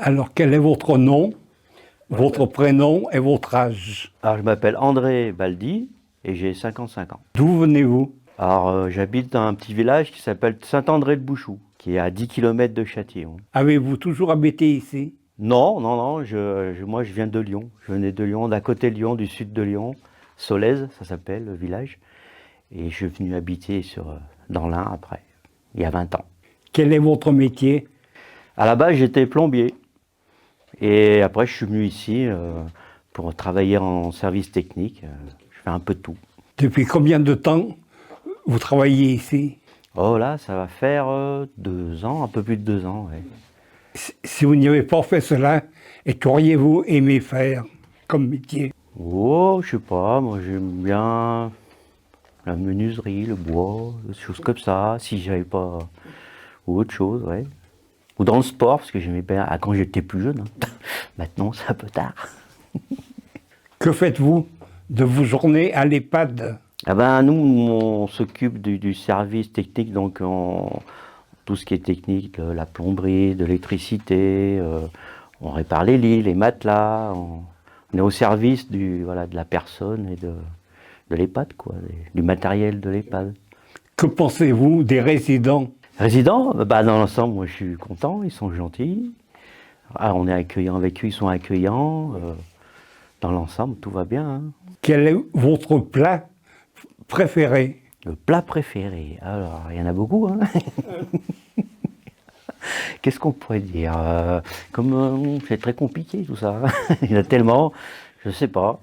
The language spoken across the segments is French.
Alors, quel est votre nom, votre prénom et votre âge? Alors, je m'appelle André Baldi et j'ai 55 ans. D'où venez-vous? Alors, j'habite dans un petit village qui s'appelle Saint-André-le-Bouchou, qui est à 10 km de Châtillon. Avez-vous toujours habité ici? Non, moi je viens de Lyon. Je venais de Lyon, d'à côté de Lyon, du sud de Lyon, Solèze, ça s'appelle le village. Et je suis venu habiter dans l'Ain après, il y a 20 ans. Quel est votre métier? À la base, j'étais plombier. Et après, je suis venu ici pour travailler en service technique. Je fais un peu de tout. Depuis combien de temps vous travaillez ici? Oh là, ça va faire 2 ans, un peu plus de 2 ans. Ouais. Si vous n'y avez pas fait cela, et qu'auriez-vous aimé faire comme métier? Oh, je sais pas, moi j'aime bien la menuiserie, le bois, des choses comme ça, si j'avais pas... ou autre chose, ouais. Ou dans le sport, parce que j'aimais bien, quand j'étais plus jeune. Hein. Maintenant, c'est un peu tard. Que faites-vous de vos journées à l'EHPAD? Ah ben, nous, on s'occupe du service technique, donc tout ce qui est technique, de la plomberie, de l'électricité, on répare les lits, les matelas, on est au service de la personne et de l'EHPAD, quoi, du matériel de l'EHPAD. Que pensez-vous des résidents? Résidents, bah, dans l'ensemble, moi je suis content, ils sont gentils. Ah, on est accueillant avec eux, ils sont accueillants. Dans l'ensemble, tout va bien. Hein. Quel est votre plat préféré? Le plat préféré, alors il y en a beaucoup. Hein. Qu'est-ce qu'on pourrait dire? C'est très compliqué tout ça. Il y en a tellement, je sais pas.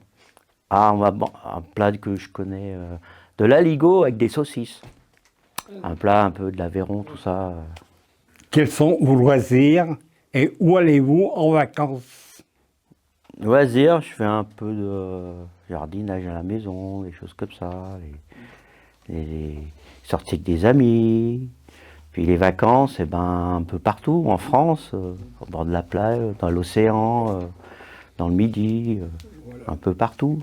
Ah, un plat que je connais, de l'aligot avec des saucisses. Un plat un peu de l'Aveyron, tout ça. Quels sont vos loisirs et où allez-vous en vacances? Loisirs, je fais un peu de jardinage à la maison, des choses comme ça. Les sorties avec des amis. Puis les vacances, un peu partout, en France, au bord de la plage, dans l'océan, dans le Midi, un peu partout.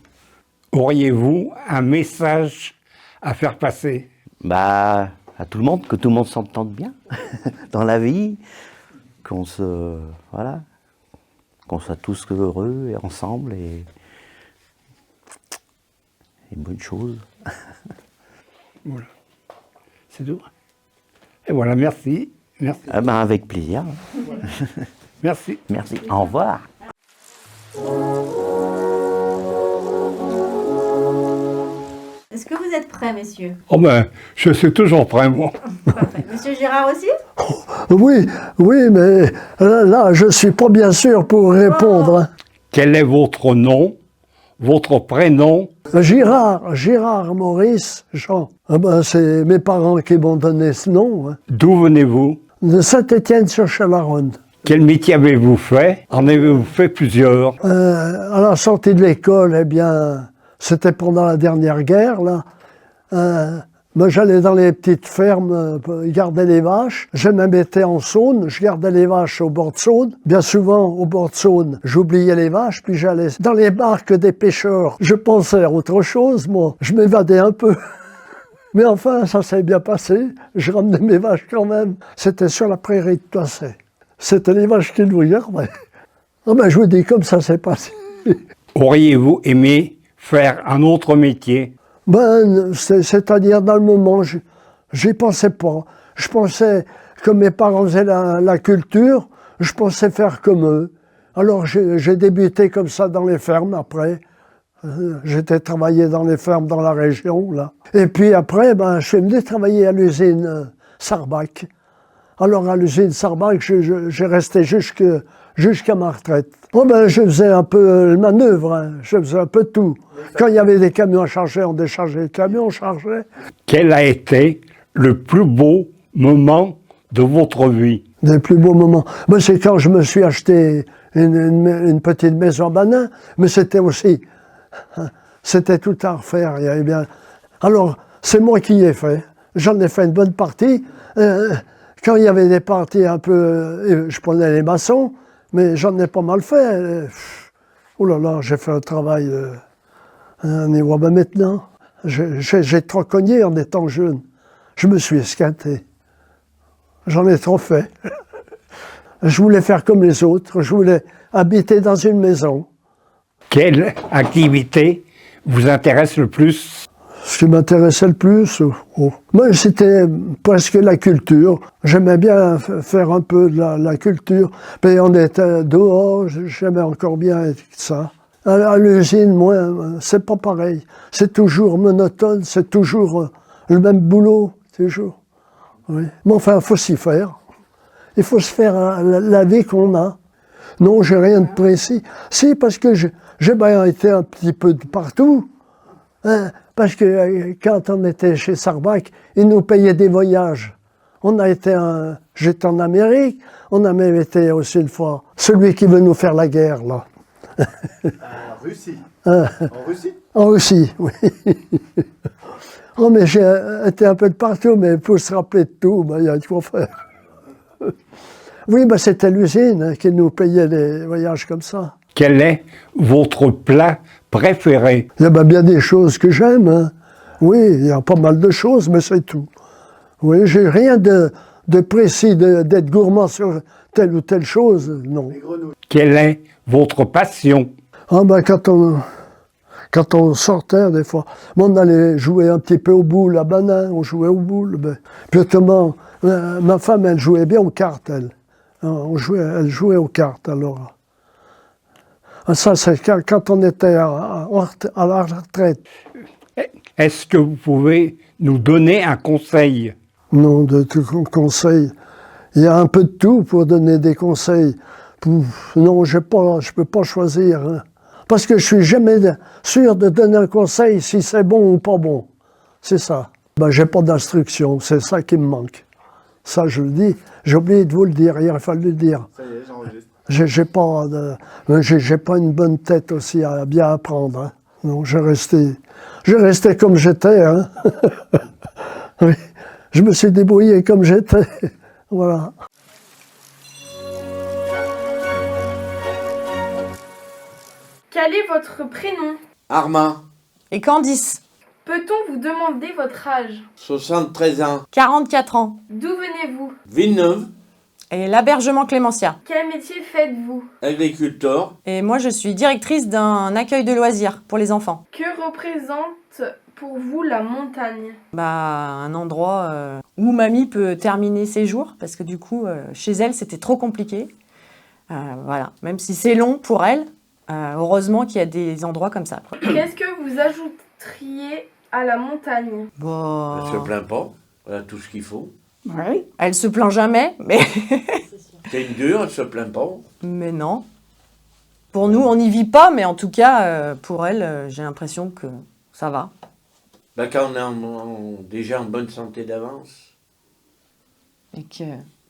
Auriez-vous un message à faire passer? Bah, à tout le monde, que tout le monde s'entende bien dans la vie, qu'on soit tous heureux et ensemble et bonne chose. Voilà, c'est tout. Et voilà, merci. Merci. Ah ben, avec plaisir. Voilà. Merci. Merci. Au revoir. Est-ce que vous êtes prêts, messieurs? Oh ben, je suis toujours prêt, moi. Parfait. Monsieur Gérard aussi? Oui, mais là, je suis pas bien sûr pour répondre. Hein. Quel est votre nom, votre prénom? Gérard Maurice Jean. Ah ben, c'est mes parents qui m'ont donné ce nom. Hein. D'où venez-vous? De Saint-Étienne-sur-Chalaronne. Quel métier avez-vous fait? En avez-vous fait plusieurs? À la sortie de l'école, eh bien, c'était pendant la dernière guerre, là. Moi, j'allais dans les petites fermes garder les vaches. Je me mettais en Saône, je gardais les vaches au bord de Saône. Bien souvent, au bord de Saône, j'oubliais les vaches, puis j'allais dans les barques des pêcheurs. Je pensais à autre chose, moi. Je m'évadais un peu. Mais enfin, ça s'est bien passé. Je ramenais mes vaches quand même. C'était sur la prairie de Toissay. C'était les vaches qui nous gardaient. Ah ben, je vous dis, comme ça s'est passé. Auriez-vous aimé faire un autre métier? Ben, c'est-à-dire dans le moment, j'y pensais pas. Je pensais, comme mes parents faisaient la culture, je pensais faire comme eux. Alors j'ai débuté comme ça dans les fermes après. J'étais travaillé dans les fermes dans la région, là. Et puis après, ben, je suis venu travailler à l'usine Sarbach. Alors à l'usine Sarbach, j'ai resté jusqu'à ma retraite. Oh ben, je faisais un peu le manœuvre, hein. Je faisais un peu de tout. Quand il y avait des camions à charger, on déchargeait les camions, on chargeait. Quel a été le plus beau moment de votre vie? Les plus beaux moments, ben, c'est quand je me suis acheté une petite maison à Banin, mais c'était aussi, c'était tout à refaire. Il y avait bien. Alors, c'est moi qui ai fait. J'en ai fait une bonne partie. Quand il y avait des parties un peu... je prenais les maçons, mais j'en ai pas mal fait. Oh là là, j'ai fait un travail... mais ouais, ben maintenant, j'ai trop cogné en étant jeune. Je me suis esquinté. J'en ai trop fait. Je voulais faire comme les autres. Je voulais habiter dans une maison. Quelle activité vous intéresse le plus? Ce qui m'intéressait le plus, moi, c'était presque la culture. J'aimais bien faire un peu de la culture. Puis on était dehors, j'aimais encore bien ça. À l'usine, moi, c'est pas pareil. C'est toujours monotone, c'est toujours le même boulot, toujours. Oui. Mais enfin, il faut s'y faire. Il faut se faire la vie qu'on a. Non, j'ai rien de précis. Si, parce que j'ai bien été un petit peu de partout. Hein, parce que quand on était chez Sarbacq, ils nous payaient des voyages. J'étais en Amérique, on a même été aussi une fois. Celui qui veut nous faire la guerre, là. En Russie. En Russie? En Russie, oui. Oh, mais j'ai été un peu de partout, mais pour se rappeler de tout, il y a de quoi faire. Oui, c'était l'usine qui nous payait les voyages comme ça. Quel est votre plat préféré? Il y a bien des choses que j'aime. Hein. Oui, il y a pas mal de choses, mais c'est tout. Oui, j'ai rien de précis d'être gourmand sur telle ou telle chose, non. Quelle est votre passion? Ah quand on sortait, des fois, on allait jouer un petit peu au boule à Banin, on jouait au boule. Puis autrement, ma femme, elle jouait bien aux cartes, elle. Elle jouait aux cartes, alors. Ça, c'est quand on était à la retraite. Est-ce que vous pouvez nous donner un conseil? Non, de conseils. Il y a un peu de tout pour donner des conseils. Non, je ne peux pas choisir. Hein. Parce que je suis jamais sûr de donner un conseil si c'est bon ou pas bon. C'est ça. J'ai pas d'instruction, c'est ça qui me manque. Ça, je le dis. J'ai oublié de vous le dire, il a fallu le dire. Ça y est, j'enregistre. J'ai pas une bonne tête aussi à bien apprendre. Hein. Non, je restais comme j'étais. Hein. Oui, je me suis débrouillé comme j'étais. Voilà. Quel est votre prénom? Armand, Et Candice, Peut-on vous demander votre âge? 73 ans. 44 ans. D'où venez-vous? Villeneuve, Et l'Abergement Clémentia. Quel métier faites-vous? agriculteur. Et moi, je suis directrice d'un accueil de loisirs pour les enfants. Que représente pour vous la montagne? Un endroit où mamie peut terminer ses jours, parce que du coup, chez elle, c'était trop compliqué. Voilà, même si c'est long pour elle, heureusement qu'il y a des endroits comme ça. Qu'est-ce que vous ajouteriez à la montagne? Elle se plaint pas. Elle a tout ce qu'il faut. Oui. Elle se plaint jamais, mais... C'est une dure, elle se plaint pas. mais non. Pour nous, on n'y vit pas, mais en tout cas, pour elle, j'ai l'impression que ça va. Quand on est déjà en bonne santé d'avance, Et que...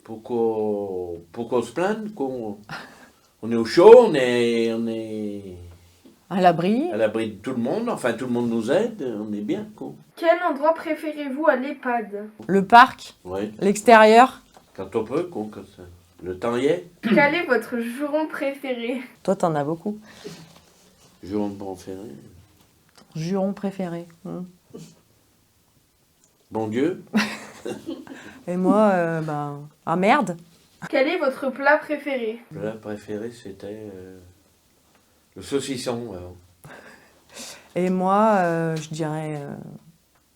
pourquoi se plaindre? On est au chaud, on est À l'abri. à l'abri de tout le monde. Enfin, tout le monde nous aide, on est bien. Quel endroit préférez-vous à l'EHPAD? Le parc, Ouais, l'extérieur. quand on peut, quand le temps y est. Quel est votre juron préféré? Toi, t'en as beaucoup. Je vais me faire. Juron préféré. Bon Dieu. Et moi, ah merde. Quel est votre plat préféré? Le plat préféré, c'était le saucisson. Alors. Et moi, je dirais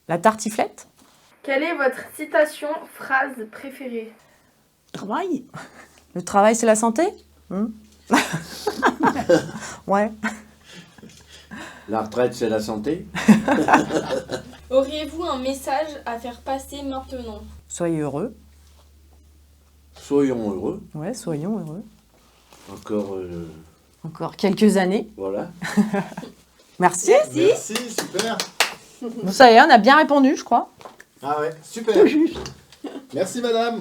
la tartiflette. Quelle est votre citation, phrase préférée? Travail. Le travail, c'est la santé. Ouais. La retraite, c'est la santé. Auriez-vous un message à faire passer maintenant? Soyez heureux. Soyons heureux. Ouais, soyons heureux. Encore, Encore quelques années. voilà. Merci. Merci, super. Bon, ça y est, on a bien répondu, je crois. Ah ouais, super. Merci madame.